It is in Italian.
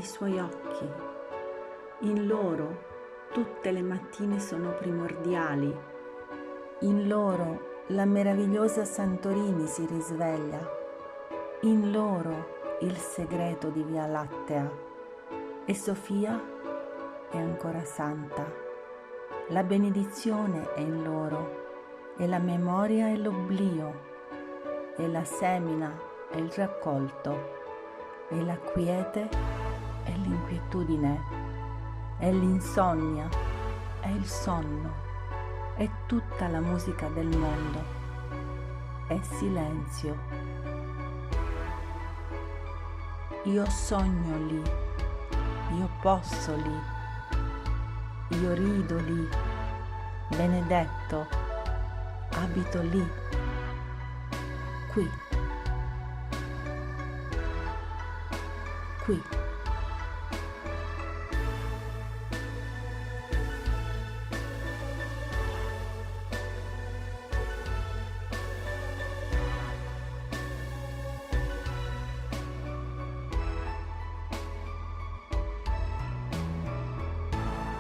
i suoi occhi. In loro tutte le mattine sono primordiali. In loro la meravigliosa Santorini si risveglia. In loro il segreto di Via Lattea. E Sofia è ancora santa. La benedizione è in loro, e la memoria è l'oblio, e la semina è il raccolto, e la quiete è l'inquietudine, è l'insonnia, è il sonno, è tutta la musica del mondo, è silenzio. Io sogno lì, io posso lì, io rido lì, benedetto, abito lì, qui.